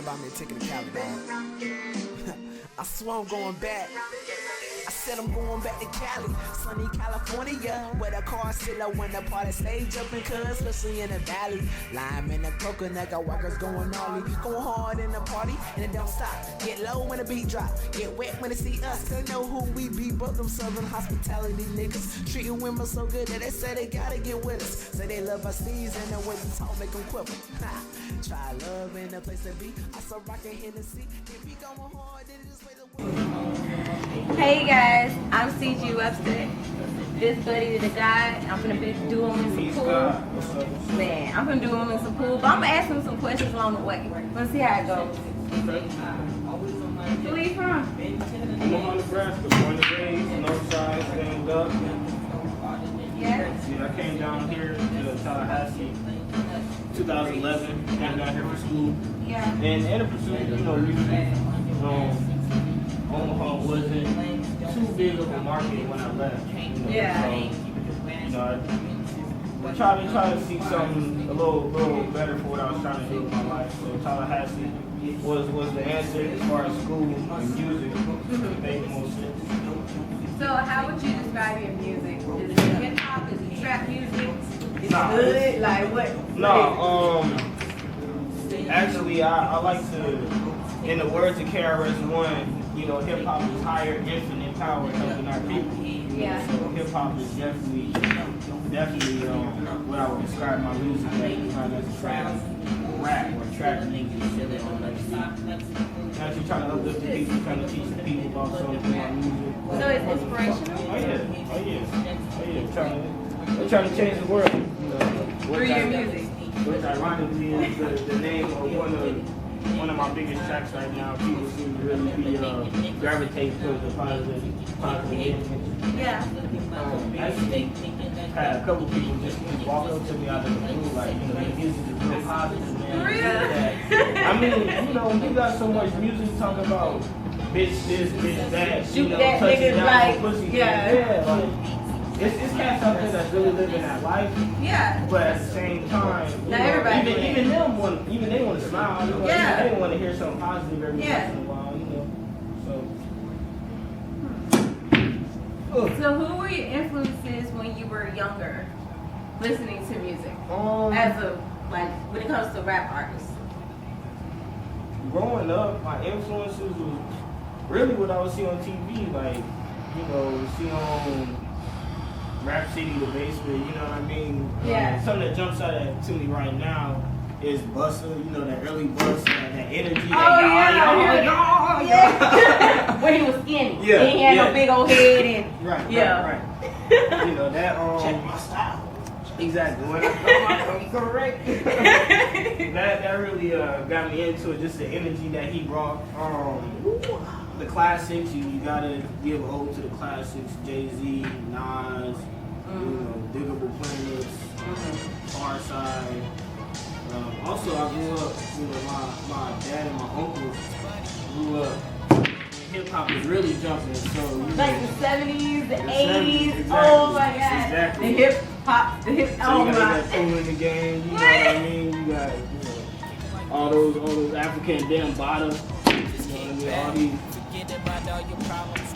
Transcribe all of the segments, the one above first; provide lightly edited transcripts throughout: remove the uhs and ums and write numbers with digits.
about me taking the Cali, dog. I swear I'm going back. I said I'm going back to Cali, sunny California, where the cars sit up when the party stage jumping, cuz especially in the valley. Lime in the coconut, got workers going gnarly, going hard in the party, and it don't stop. Get low when the beat drop, get wet when they see us, cause they know who we be, but them southern hospitality niggas treating women so good that they say they gotta get with us. Say they love our steeds and the way we talk make them quiver. Try love in the place to be, I saw rockin' Hennessy, if we going hard, then just wait a while. Hey guys, I'm CG Webster. This Buddi3 Da Gawd. I'm gonna be doing him some pool. Man, I'm gonna do him in some pool, but I'm gonna ask him some questions along the way. Let's see how it goes. Where are you from? I'm on Nebraska, born and raised, north side, stand up. Yeah. See, I came down here to Tallahassee 2011, came down here for school. Yeah. And in the pursuit, you know, music, Omaha wasn't too big of a market when I left. You know, Yeah. So, you know, I tried to see something a little better for what I was trying to do with my life. So Tallahassee was the answer as far as school and music. It made the most sense. So how would you describe your music? Is it hip hop? Is it trap music? Is it Nah. good? Like what? Actually, I like to, in the words of KRS-One, you know, hip hop is higher, infinite power helping our people. Yeah. So hip hop is definitely what I would describe my music as. It's not necessarily rap or trap music. Actually trying to uplift the people, trying to teach the people about something through my music. So it's inspirational? Oh yeah. Trying to change the world. You know, Through your music? Which ironically is the name of one of my biggest tracks right now. People seem to really be gravitate towards the positive image. Yeah. Actually, had a couple people just walk up to me out of the blue, like, you know, the music is real positive, man. Really? Yeah. I mean, you know, you got so much music talking about bitch this, bitch that, Shoot you know, that touching niggas down like, pussy. yeah. Like, it's cats out there that's really living that life. Yeah. But at the same time, you Not know, everybody. even they want to smile. You know, Yeah. They want to hear something positive every Yeah. once in a while. You know, so. So who were your influences when you were younger, listening to music? As a, like, when it comes to rap artists? Growing up, my influences was really what I would see on TV, like, you know, see on Rap City, the basement, you know what I mean? Yeah. Something that jumps out to me right now is Busta, you know, that early Busta, that energy. Oh, that yeah. When he was skinny. Yeah, He had yeah. no big old head and Right, yeah. right. You know, that, Check my style. exactly. When I'm correct. that really got me into it, just the energy that he brought. The classics, you gotta give ode to the classics, Jay-Z, Nas, you know, Diggable Planets, Far Side. Also, I grew up, you know, my dad and my uncle grew up when hip-hop was really jumping, so, you know. Like the 70s, the 80s, exactly, oh my god. exactly. The hip hop, So oh you my. got that Cool in the Game, you know what I mean? You got, you know, all those African damn bottom, you know what I mean? All these.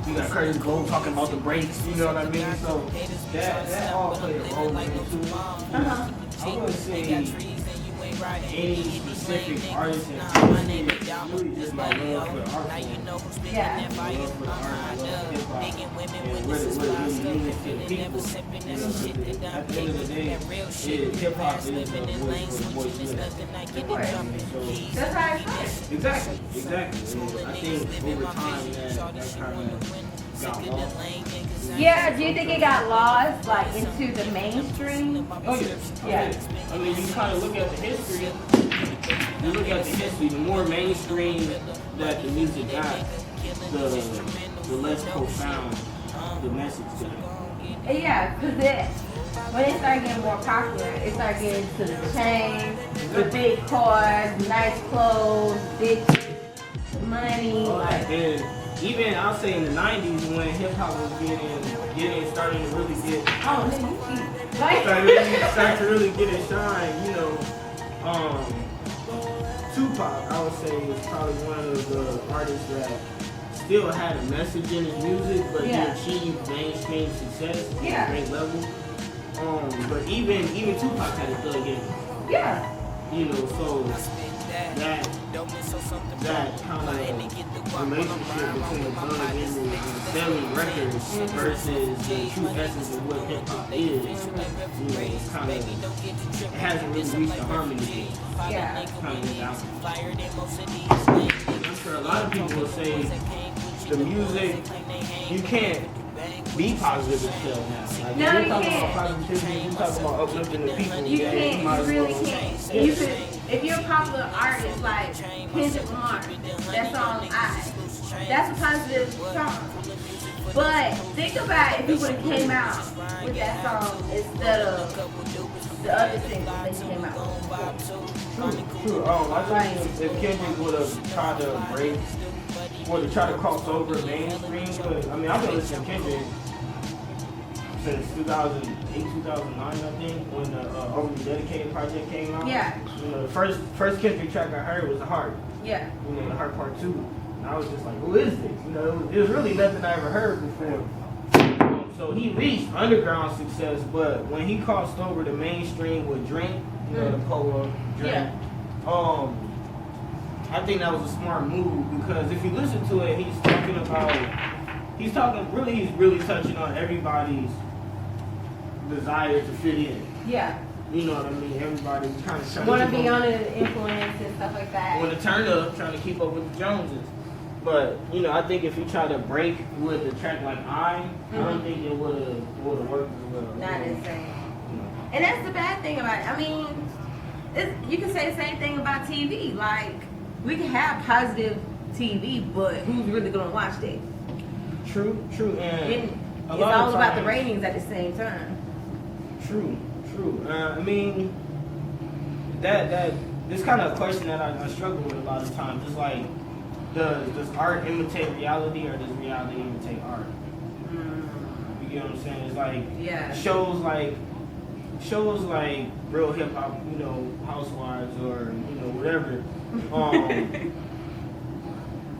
You got Curtis Blow talking about the breaks, you know what I mean? So that all played a role in it too. I wouldn't say any specific artist in really just my love for the art form. Yeah. My love for the art, I love hip hop, and what it really means to the people. You know, at the end of the day, hip hop is the voice for the voiceless. So, That's how it is. exactly. And I think over time that kind of got lost. Yeah, do you think it got lost, like, into the mainstream? Oh yeah. I mean, you kind of look at the history. The more mainstream that the music got, the less profound the message got. Yeah, because when it started getting more popular, it started getting to the chains, the big cars, nice clothes, big money. Like, And even I'll say in the 90s when hip hop was starting to really get oh, then you started to really get it shine, you know, Tupac, I would say, is probably one of the artists that still had a message in his music, but he achieved mainstream success at a great level. But even Tupac had a thug in him. Yeah. You know, so that kind of relationship between the thug and selling records versus the true essence of what hip hop is, you know, it's kind of, it hasn't really reached the harmony yet. Yeah. Kind of out. I'm sure a lot of people will say the music, you can't be positive as hell now. Like, No, you're you talking can't. about positivity, you're talking about uplifting the people. You can't. might You as really well- can't. Yeah. You could, if you're a popular artist like Kendrick Lamar, that song "I," that's a positive song. But think about if he would have came out with that song instead of the other single that he came out with. True. I think if Kendrick would have tried to break, would have tried to cross over mainstream, but I mean, I've been listening to Kendrick since 2008, 2009, I think, when the Overly Dedicated project came out. Yeah. You know, the first Kendrick track I heard was The Heart. Yeah. You know, The Heart Part 2. And I was just like, who is this? You know, it was really nothing I ever heard before. So he reached underground success, but when he crossed over the mainstream with Drink, you know, the Polo, Drink, I think that was a smart move, because if you listen to it, he's really touching on everybody's desire to fit in. Yeah. You know what I mean? Everybody kind of trying Want to keep be up- on an influence and stuff like that. want to turn up, trying to keep up with the Joneses. But you know, I think if he tried to break with a track like I don't think it would have worked as well. Not insane. You know. And that's the bad thing about it. I mean, you can say the same thing about TV. Like, we can have positive TV, but who's really going to watch that? True, and It's a lot all of about the times- ratings at the same time. True. I mean, that this kind of question that I struggle with a lot of times. It's like, does art imitate reality, or does reality imitate art? You get what I'm saying? It's like shows like Real Hip Hop, you know, Housewives, or you know, whatever.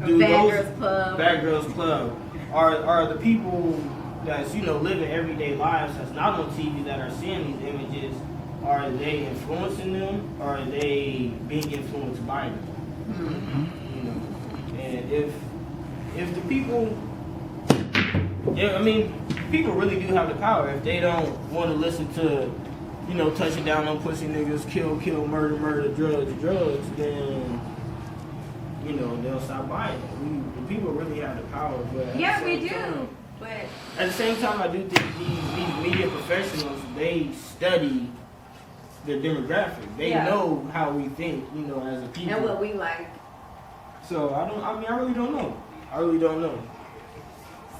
Bad Girls Club are the people that's, you know, living everyday lives that's not on TV that are seeing these images. Are they influencing them, or are they being influenced by them? You know, and if the people, I mean, people really do have the power. If they don't want to listen to, you know, touching down on pussy niggas, kill, murder, drugs, then, you know, they'll stop buying it. The people really have the power. But Yeah, we do. But at the same time, I do think these media professionals, they study the demographic. They know how we think, you know, as a people. and what we like. So I really don't know.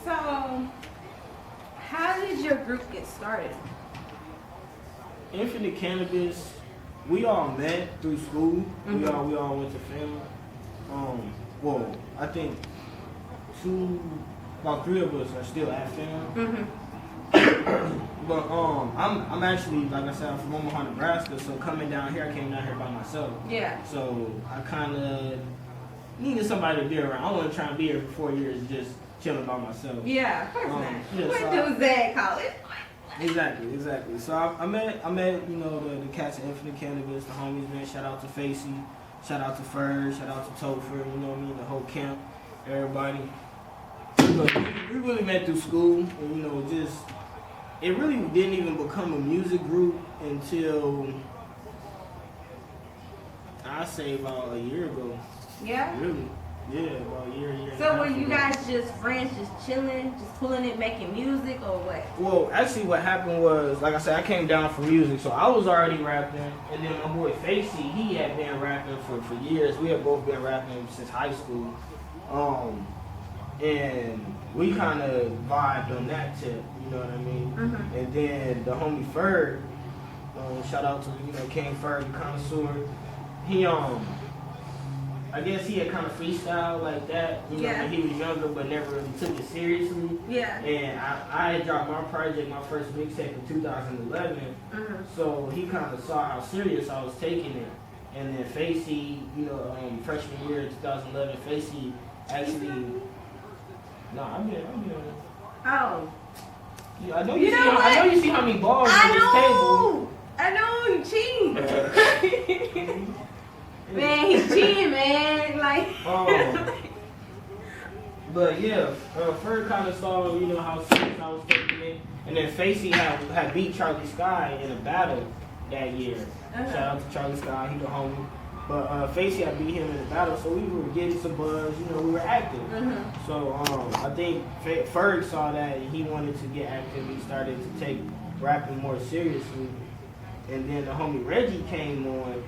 So, how did your group get started? Infinite Cannabis, we all met through school. We all went to film. Well, I think about 3 of us are still at film. But I'm actually, like I said, I'm from Omaha, Nebraska. So coming down here, I came down here by myself. Yeah. So I kind of needed somebody to be around. I wasn't trying to be here for 4 years just chilling by myself. Yeah, of course not. yeah, What so does that call it? Exactly. So I met you know, the cats at Infinite Cannabis, the homies, man. Shout out to Facey, shout out to Fur, shout out to Topher, you know what I mean, the whole camp, everybody. But we really met through school, and you know, it really didn't even become a music group until I say about a year ago. Yeah. Really. Yeah, about a year. So were you guys just friends, just chilling, just pulling it, making music, or what? Well, actually what happened was, like I said, I came down for music, so I was already rapping, and then my boy Facey, he had been rapping for years. We had both been rapping since high school. And we kind of vibed on that tip, you know what I mean? And then the homie Ferg, shout out to, you know, King Ferg, the connoisseur, he, I guess he had kind of freestyle like that, you know, when he was younger, but never really took it seriously. Yeah. And I had dropped my project, my first mixtape in 2011, so he kind of saw how serious I was taking it. And then Facey, freshman year 2011, Facey actually. I'm here. Oh. Yeah, I know you see how many balls on this table. I know you cheating. Man, he's cheating, man. Like. But yeah, Ferg kind of saw how serious I was taking it, and then Facey had beat Charlie Sky in a battle that year. Shout out to Charlie Sky, he the homie. But Facey had beat him in the battle, so we were getting some buzz. We were active. So I think Ferg saw that and he wanted to get active. He started to take rapping more seriously, and then the homie Reggie came on.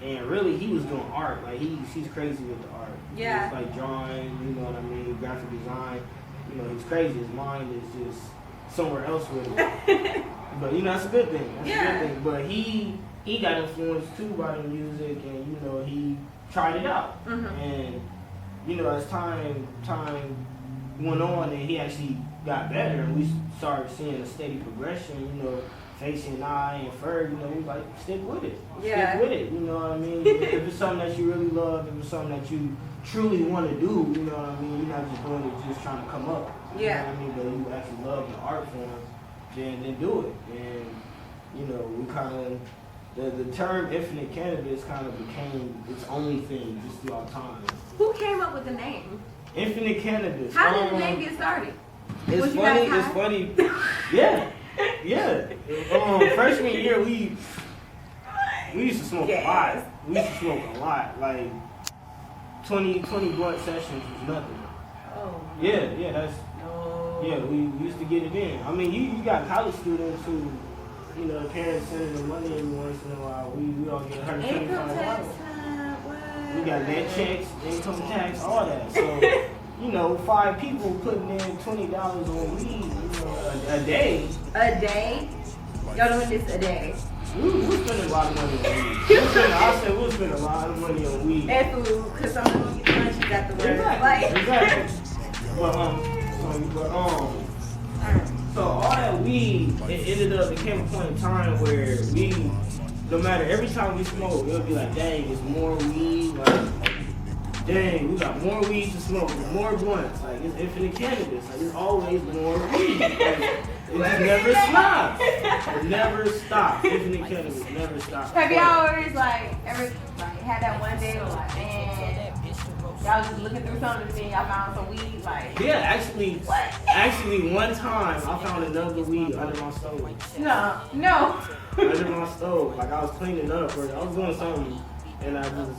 And really, he was doing art. Like he's crazy with the art. Yeah. He's like drawing, graphic design. He's crazy. His mind is just somewhere else with it. But that's a good thing. That's a good thing. But he got influenced too by the music, and he tried it out. And as time went on, and he actually got better, and we started seeing a steady progression. Facey and I and Ferg, we like stick with it. Yeah. Stick with it, you know what I mean? If it's something that you really love, if it's something that you truly want to do, you know what I mean? You're not just doing it just trying to come up. You know what I mean? But you actually love the art form, then do it. And, we kind of, the term Infinite Cannabis kind of became its only thing just throughout time. Who came up with the name? Infinite Cannabis. How did the name get started? It's funny. Yeah. Freshman year, we used to smoke a lot. We used to smoke a lot. Like 20 blunt sessions was nothing. Oh. Yeah, that's. No. Yeah, we used to get it in. I mean, you got college students who, the parents sending them money every once in a while. We all get $125. We got net checks, income tax, all that. So. 5 people putting in $20 on weed, a day. A day? Y'all doing this a day? We'll spend a lot of money on weed. I said we'll spend a lot of money on weed. And food, because some of them get lunch, you got the word. Exactly. So all that weed, it became a point in time where no matter every time we smoke, it'll be like, dang, it's more weed, dang, we got more weed to smoke, more blunts. Like, it's Infinite Cannabis. Like, there's always more weed. Like, it just never stops. It never stops. Infinite Cannabis never stops. Have y'all always, had that one day where, man, y'all just looking through something and then y'all found some weed? Yeah, actually, one time I found another weed under my stove. No. Under my stove. Like, I was cleaning up, or I was doing something, and I just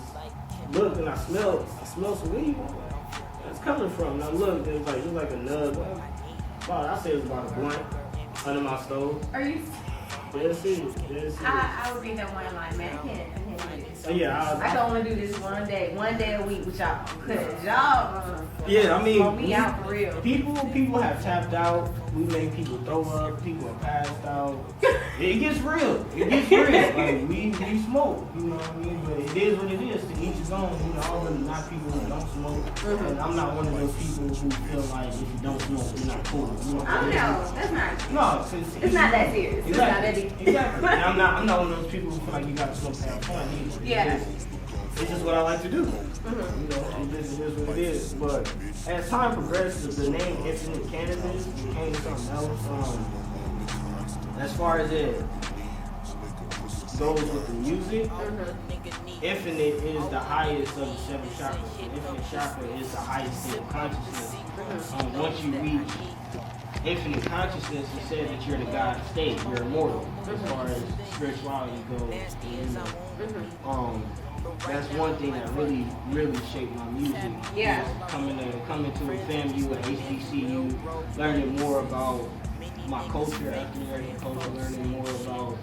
looked and I smelled some weed. That's coming from. And I looked, and it was like a nug. I say it was about a blunt under my stove. Are you? Dead serious. I would be that one like, man, I can't do this. Yeah, I can only do this one day a week with y'all. Cause y'all, yeah, I mean, we out for real. People have tapped out. We make people throw up. People are passed out. It gets real. Like we smoke. You know what I mean? But it is what it is. To each his own. I don't really knock people who don't smoke. And I'm not one of those people who feel like if you don't smoke, you're not cool. Oh no, that's not. No, it's not that serious. Exactly. It's not that deep. Exactly. And I'm not one of those people who feel like you got to smoke to have fun either. Yeah. It's just what I like to do. It is what it is. But as time progresses, the name Infinite Cannabis became something else. As far as it goes with the music, Infinite is the highest of the 7 chakras. The Infinite chakra is the highest state of consciousness. Once you reach infinite consciousness, it says that you're the God state. You're immortal as far as spirituality goes. That's one thing that really shaped my music. Yeah. Coming to FAMU at HBCU, learning more about my culture, African American culture, learning more about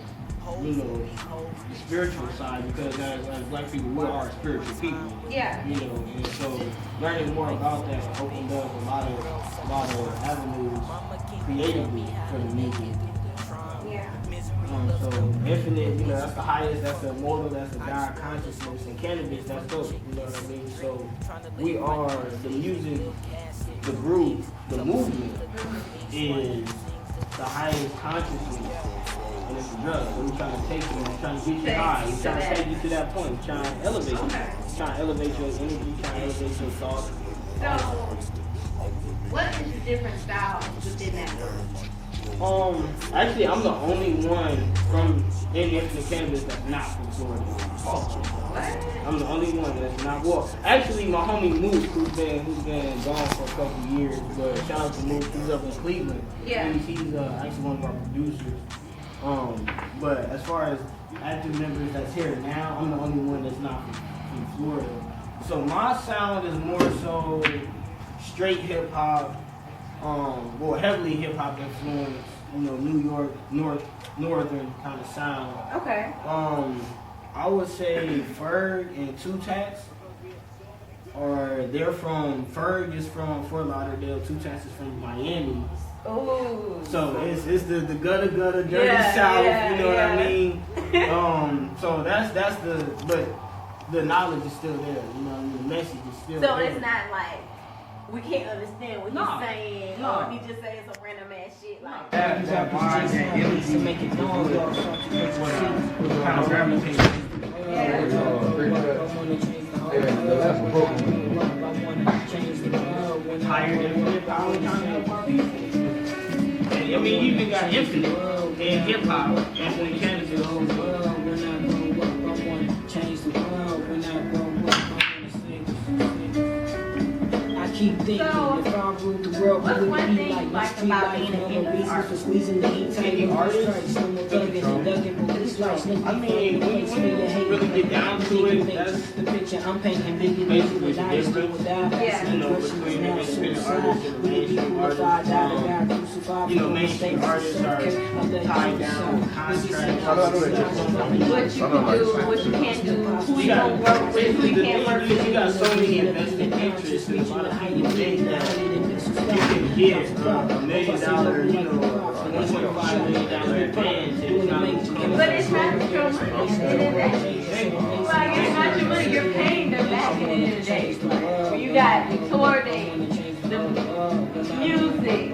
the spiritual side, because as black people, we are spiritual people. Yeah. And so learning more about that opened up a lot of avenues creatively for the music. Yeah. So Infinite, that's the highest, that's the immortal, that's the God consciousness, and cannabis, that's dope, you know what I mean? So we are, the music, the group, the movement is the highest consciousness, and it's drug. So he's trying to take you, he's trying to get you high, he's trying to take you to that point, he's trying to elevate you, he's trying to elevate your energy, trying to elevate your thoughts. So, what is the different styles within that? Actually, I'm the only one from Infinite Cannabis that's not from Florida. What? I'm the only one that's not. Well, actually, my homie Moose, who's been gone for a couple years, but shout out to Moose, he's up in Cleveland. Yeah. He's actually one of our producers. But as far as active members that's here now, I'm the only one that's not from Florida. So my sound is more so straight hip hop. Well, heavily hip hop influenced, New York, northern kind of sound. Okay. I would say Ferg and Two Tats, or they're from, Ferg is from Fort Lauderdale, Two Tats is from Miami. Ooh. So it's the gutter dirty south, you know what I mean? So that's but the knowledge is still there, you know what I mean? The message is still there. So it's not like we can't understand what he's saying, or he just saying some random ass shit like That mind and energy to make it known kind of gravitate. Higher infinite power kind of. I mean, you even got infinite in hip hop, Infinite Cannabis. Keep thinking, if I ruled the world, what's would one it be thing like you like street about life? being an No indie reason for artist? squeezing the heat tight Indie and artist? strikes. No more thugging and ducking, but this life's no I mean, when you really get down to it, that's the picture I'm painting bigger than basically what I the used to difference. without Yeah. asking questions. Between Now the independent suicide, artists and the would it be mainstream cool if I artists. died and got crucified? Mainstream artists are tied down with contracts. what you can do, what you can't do, who you gonna work with, who you can't work with. You got so many invested interests in a lot of people think that you can get $1 million, $1.5 million advance, and it's not gonna come. But it's not your money at the end of the day. Like, it's not your money, you're paying them back at the end of the day. When you got the tour dates, the music,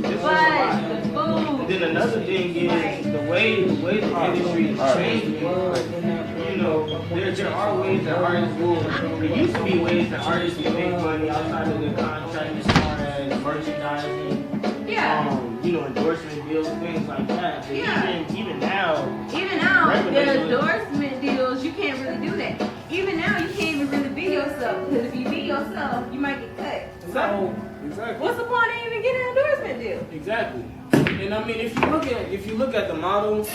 the bus, the food. And then another thing is the way the industry is changing. There are ways that artists will. There used to be ways that artists can make money outside of the contract, as far as merchandising, endorsement deals, things like that. But even now, the endorsement deals, you can't really do that. Even now, you can't even really be yourself, because if you be yourself, you might get cut. So, exactly. what's the point of even getting an endorsement deal? Exactly. And I mean, if you look at the model,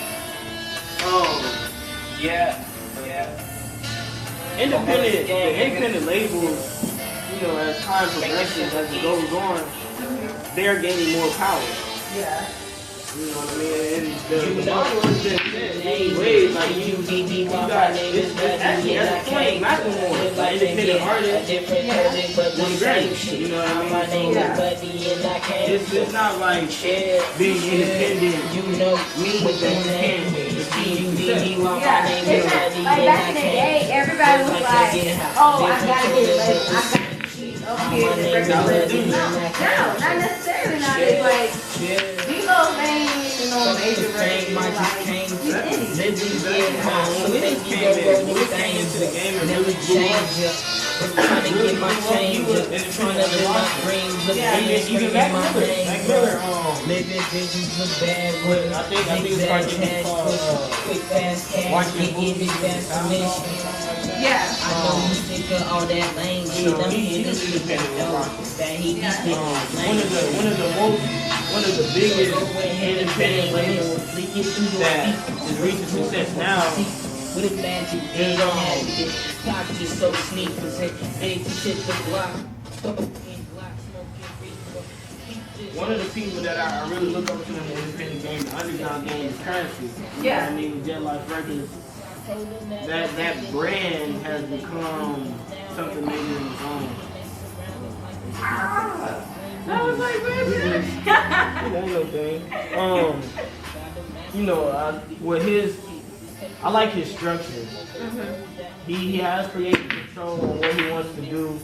independent labels, as time progresses, as it goes on, they're gaining more power. Yeah. You know what I mean? And the model has been set in ways, like you got, it's actually at the point, Macklemore, like independent artist, one Grammy, you know what I mean? It's not like being independent, means that you can't achieve success. Yeah, it's not, like back in the day, everybody was like, oh, I gotta get labeled, I gotta keep up here to record. No, not necessarily nowadays. Like, D-Lo ain't even on major records. Like, he's Trying to get my change up, trying to live my dreams, look at Even Mac Miller, living visions look bad with I think it's like quick fast cash, getting this fast commission. yeah. I know you sick of all that lame shit. I'm here to speak that he be spitting one of the biggest independent labels that is reaching success now with a magic is Pop just so sneakers, hey, shit the block. one of the people that I really look up to in the independent game, the underground game, is Currency. Yeah. I mean, Jet Life Records. That brand has become something bigger than its own. I was like, baby. That ain't no thing. I like his structure. He has creative control on what he wants to do,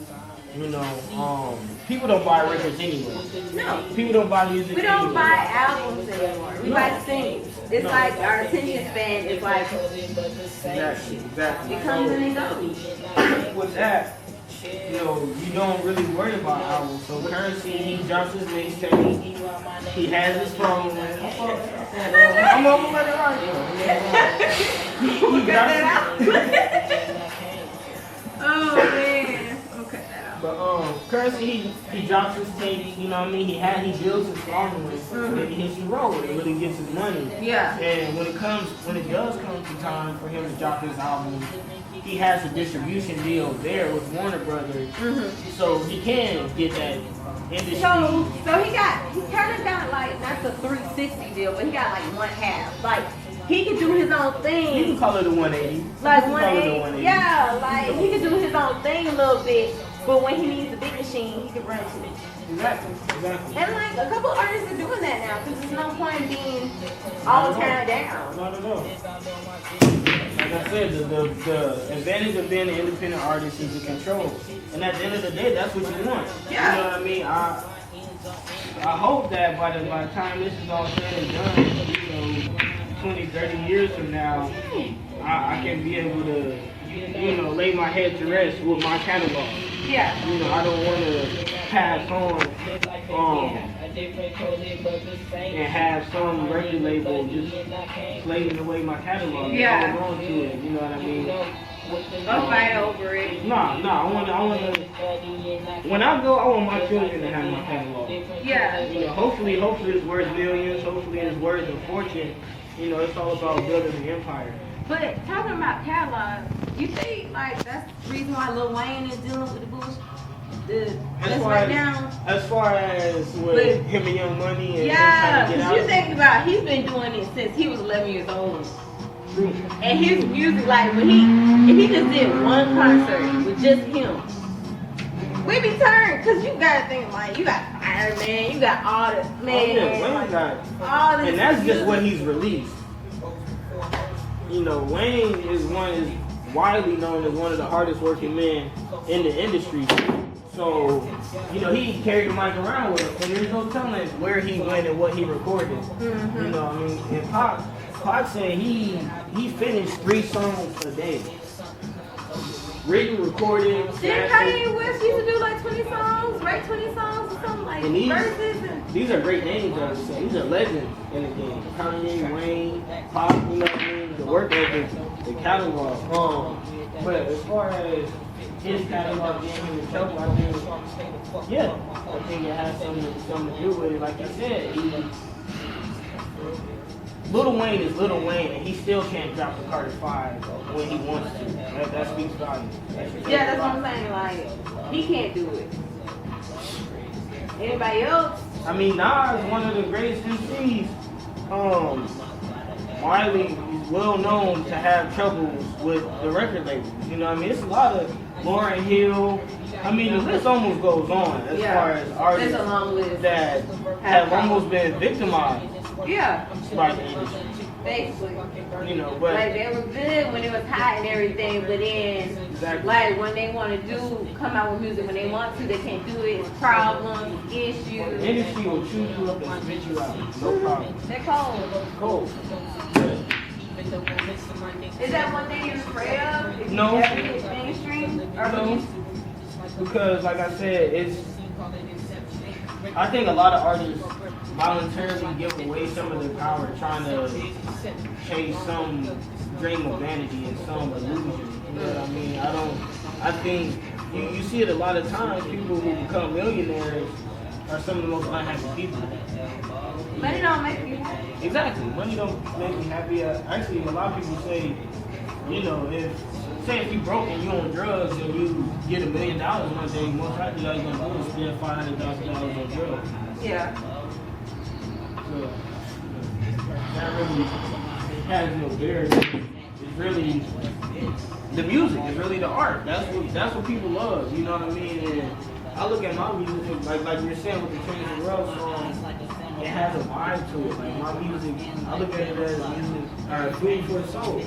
You know, people don't buy records anyway. No. People don't buy music. We don't anyway. buy albums anymore. We buy singles. It's like our attention span is like Exactly. it comes and it goes. With that, you know, you don't really worry about albums. So Currency, he drops his mixtape. He has his phone. I'm gonna let it run. He drops. Oh man. Okay. But Currency, he drops his tape. You know what I mean? He builds his following. Then he hits the road. It really gets his money. Yeah. And when it does come to time for him to drop his album, he has a distribution deal there with Warner Brothers, so he can get that industry. So he kind of got like not the 360 deal, but he got like one half. Like he can do his own thing. You can call it a 180. Like you can 180. Yeah, like he can do his own thing a little bit, but when he needs a big machine, he can run to it. Exactly. And like a couple artists are doing that now, because there's no point in being all turned down. Not at all. Like I said, the advantage of being an independent artist is the control. And at the end of the day, that's what you want. Yeah. You know what I mean? I hope that by the time this is all said and done, you know, 20, 30 years from now, I can be able to, you know, lay my head to rest with my catalog. Yeah. You know, I don't want to pass on and have some record label just slaving away my catalog. Yeah. Hold on to it. You know what I mean? I'll fight over it. Nah. I want to. When I go, I want my children to have my catalog. Yeah. You know, hopefully it's worth millions. Hopefully it's worth a fortune. You know, it's all about building an empire. But talking about catalog, you think like that's the reason why Lil Wayne is dealing with the bullshit? As far as with him and Young Money and yeah, him trying to get because out. you think about he's been doing it since he was 11 years old. And his music, like if he just did one concert with just him, we be turned, because you gotta think like you got Iron Man, you got all the Wayne got all this, and that's just what he's released. You know, Wayne is widely known as one of the hardest working men in the industry. So, you know, he carried the mic around with him, and there's no telling where he went and what he recorded. You know what I mean? And Pac said he finished 3 songs a day. Written, recorded. Did Kanye West used to do like 20 songs, write 20 songs or something like And verses? these are great names, I would say. These are legends in the game. Kanye, Wayne, Pac, you know what I mean? The work ethic, the catalog. But as far as his catalog getting him in trouble, I think it has something to do with it. Like I said, Lil Wayne is Lil Wayne, and he still can't drop the Carter 5 when he wants to. That speaks volumes. Yeah, that's what I'm saying. Like, he can't do it. Anybody else? I mean, Nas is one of the greatest MCs. Wiley is well known to have troubles with the record labels. You know what I mean? It's a lot of Lauryn Hill. I mean, the list almost goes on as far as artists It's a long list. that have almost been victimized Yeah, by the industry. basically. You know, but Like, they were good when it was hot and everything, but then, Exactly. like, when they want to come out with music, when they want to, they can't do it. It's problems, the issues. industry will chew you up and spit you out. No problem. They're cold. Cool. Is that one thing you're afraid of? If No. you ever hit mainstream? Or No. Because, like I said, I think a lot of artists voluntarily give away some of their power trying to chase some dream of vanity and some illusion. You know what I mean? I think you see it a lot of times. People who become millionaires are some of the most unhappy people. Money don't make you happy. Exactly. Money don't make me happy. Actually, a lot of people say, you know, if you broke and you on drugs and you get $1 million one day, most likely all you're gonna do is spend $500,000 on drugs. Yeah. So that really has no bearing. It's really the music. It's really the art. That's what people love. You know what I mean? And I look at my music like you're saying with the Change the World song. It has a vibe to it. Like my music, I look at it as music or food for the soul.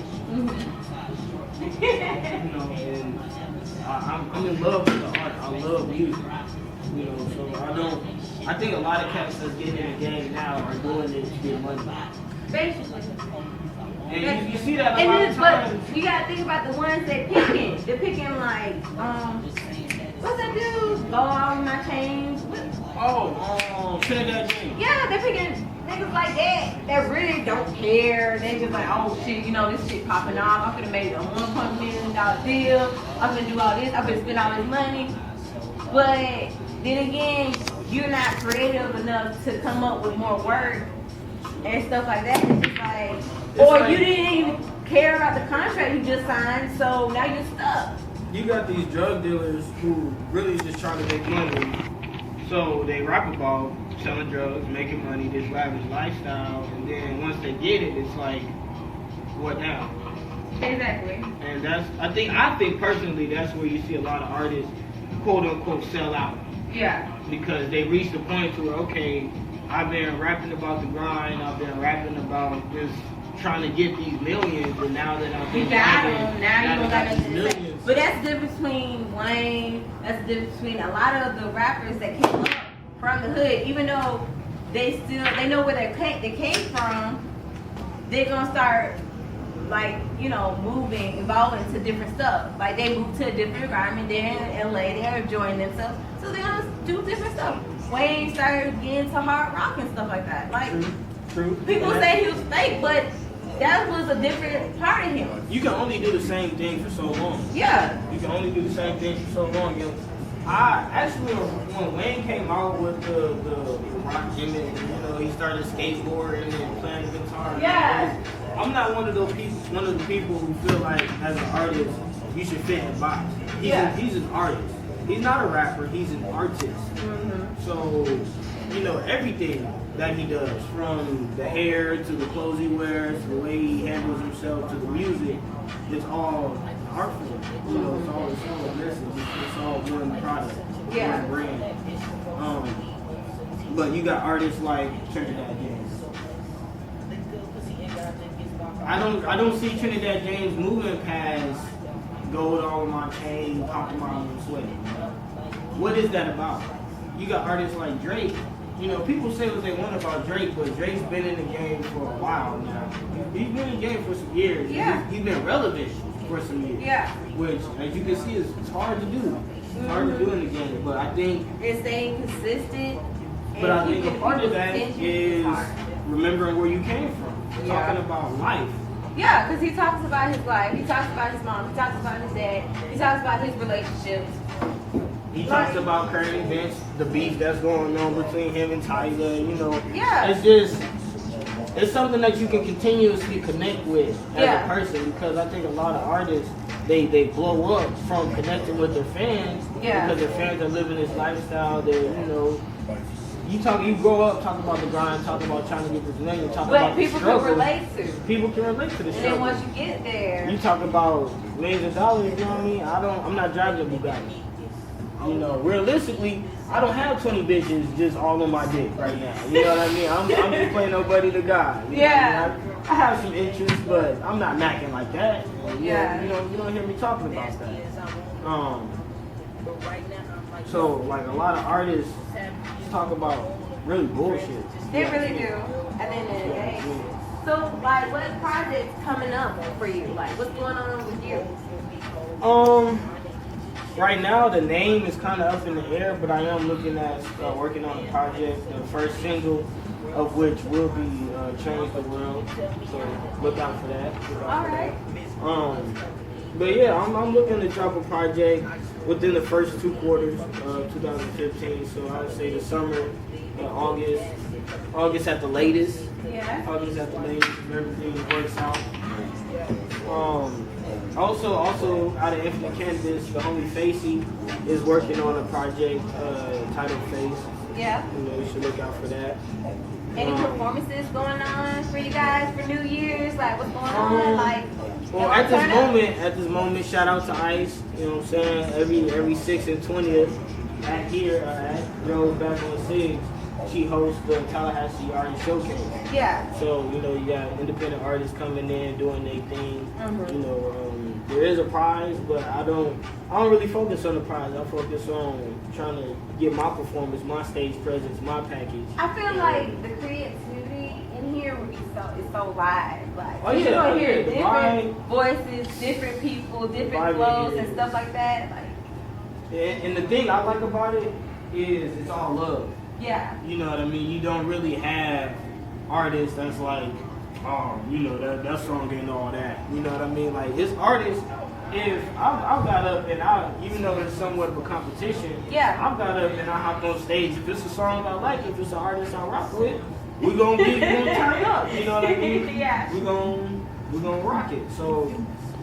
You know, and I'm in love with the art. I love music. You know, so I think a lot of cats that's getting in the game now are doing it to get money. Basically. And you see that a lot of times. But you gotta think about the ones that picking. They're picking like, what's that dude? Go on my chains. Trinidad James. Yeah, they're picking niggas like that really don't care. They just like, oh shit, you know, this shit popping off. I'm gonna make a $1 million deal. I'm gonna do all this. I'm gonna spend all this money. But then again, you're not creative enough to come up with more work and stuff like that. It's just like, you didn't even care about the contract you just signed, so now you're stuck. You got these drug dealers who really just trying to make money. So they rap about selling drugs, making money, this lavish lifestyle, and then once they get it, it's like, what now? Exactly. And I think personally that's where you see a lot of artists quote unquote sell out. Yeah. Because they reach the point to where, okay, I've been rapping about the grind, I've been rapping about just trying to get these millions, and now that I've been now you don't got these nothing to say. millions. But that's the difference between Wayne, that's the difference between a lot of the rappers that came up from the hood, even though they know where they came from, they're gonna start like, you know, evolving to different stuff. Like they moved to a different environment, they're in LA, they're enjoying themselves, so they're gonna do different stuff. Wayne started getting to hard rock and stuff like that. Like True. people say he was fake, but that was a different part of him. You can only do the same thing for so long. Yeah. You can only do the same thing for so long. You know, I actually, when Wayne came out with the rock gimmick, you know, he started skateboarding and playing the guitar. Yeah. I'm not one of the people who feel like as an artist you should fit in a box. He's an artist. He's not a rapper. He's an artist. Mm-hmm. So, you know, everything that he does, from the hair to the clothes he wears, to the way he handles himself, to the music, it's all artful. You know, it's all a message. It's all one product, one brand. But you got artists like Trinidad James. I don't see Trinidad James moving past gold on my chain, popping my sweat. What is that about? You got artists like Drake. You know, people say what they want about Drake, but Drake's been in the game for a while now. He's been in the game for some years. Yeah. He's been relevant for some years. Yeah. Which, as you can see, it's hard to do. It's hard to do in the game. But I think And staying consistent. But I think a part of that is remembering where you came from. Talking about life. Yeah, because he talks about his life. He talks about his mom. He talks about his dad. He talks about his relationships. He talks about current events, the beef that's going on between him and Tyler. You know, Yeah. it's something that you can continuously connect with as a person, because I think a lot of artists they blow up from connecting with their fans because their fans are living this lifestyle. They, you know, you grow up talking about the grind, talking about trying to get this million, talking about the struggle. But people can relate to. People can relate to the struggle. And then once you get there, You talk about millions of dollars, you know what I mean? I'm not driving a Bugatti. You know, realistically, I don't have 20 bitches just all on my dick right now. You know what I mean? I'm just playing nobody the guy. You know what I mean? I have some interest, but I'm not macking like that. You don't hear me talking about that. So like a lot of artists talk about really bullshit. they really do at the end of the day. So, like, what projects coming up for you? Like, what's going on with you? Right now the name is kind of up in the air, but I am looking at working on a project, the first single of which will be Change the World. So look out for that. All right. But yeah, I'm looking to drop a project within the first 2 quarters of 2015. So I would say the summer, August at the latest. Yeah. August at the latest, if everything works out. Also out of Infinite Cannabis, the homie Facey is working on a project titled Face. Yeah. You know, you should look out for that. Any performances going on for you guys for New Year's? Like, what's going on? Like, well, at this moment, shout out to Ice. You know what I'm saying? Every 6th and 20th at Rose back on 6. she hosts the Tallahassee Artist Showcase. Yeah. So, you know, you got independent artists coming in, doing their thing. You know, there is a prize, but I don't really focus on the prize. I focus on trying to get my performance, my stage presence, my package. I feel like the creativity in here would be so live. Like, Oh, yeah, you're gonna hear the different vibe. voices, different people, different vibe flows is- and stuff like that. Like, And the thing I like about it is it's all love. yeah. You know what I mean? You don't really have artists that's like, oh, you know, that song ain't all that. You know what I mean? Like, it's artists, if I've got up and even though it's somewhat of a competition, Yeah. I've got up and I hop on stage. If it's a song I like, if it's an artist I rock with, we're gonna turn up. You know what I mean? Yeah. We're gonna rock it. So,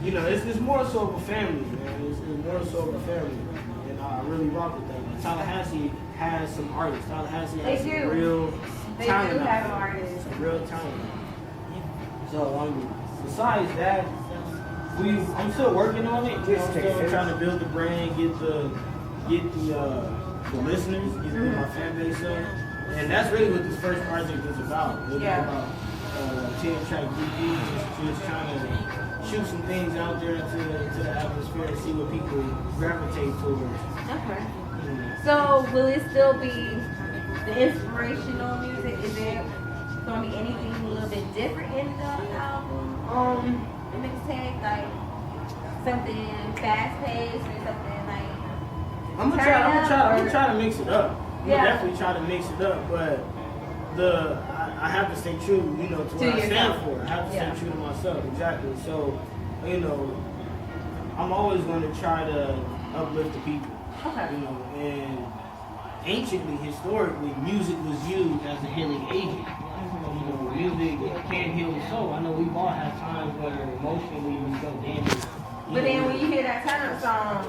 you know, it's more so of a family, man. It's more so of a family. And I really rock with that. Tallahassee has some artists. Tallahassee has some do. real They talent. do out have there. artists. Some real talent. So besides that, I'm still working on it. You know, I'm still trying to build the brand, get the listeners, get my fan base up. And that's really what this first project is about. It's about 10-track EP, just trying to shoot some things out there into the atmosphere and see what people gravitate towards. Okay. So will it still be the inspirational music? Is it gonna be anything a little bit different in the album? The mixtape, like something fast paced or something like. I'm gonna try to mix it up. I'm gonna Yeah. definitely try to mix it up, but I have to stay true, you know, to what I stand yourself. for. I have to Yeah. stay true to myself, exactly. So, you know, I'm always going to try to uplift the people. Okay. You know, and anciently, historically, music was used as a healing agent. You know, music can heal the soul. I know we've all had times where emotionally we felt damaged. But then when you hear that turn up song,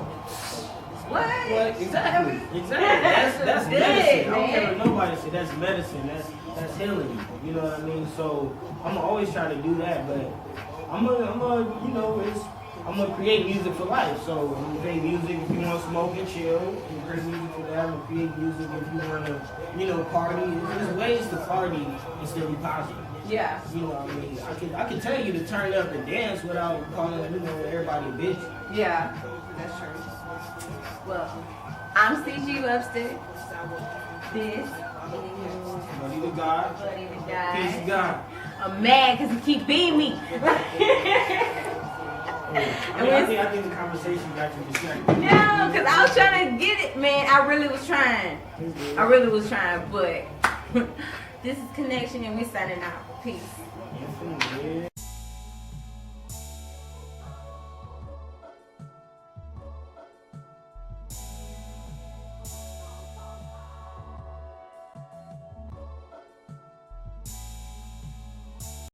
what? Exactly. That's Good, medicine. I don't man. care what nobody says. That's medicine. That's healing. You know what I mean? So I'm gonna always try to do that, but I'm gonna you know, I'm gonna create music for life. So I'm gonna create music if you want to smoke and chill. I'm gonna create music for that. I'm gonna create music if you want to, you know, party. There's ways to party and still be positive. Yeah. You know what I mean? I can tell you to turn up and dance without calling, you know, everybody a bitch. Yeah. That's true. Well, I'm CG Webster. This is Buddi3 Da Gawd. Buddi3 Peace to Da Gawd. God. I'm mad because he keep beating me. I think the conversation got you distracted. No, because I was trying to get it, man. I really was trying. But this is Connection and we signing out. Peace. Infinite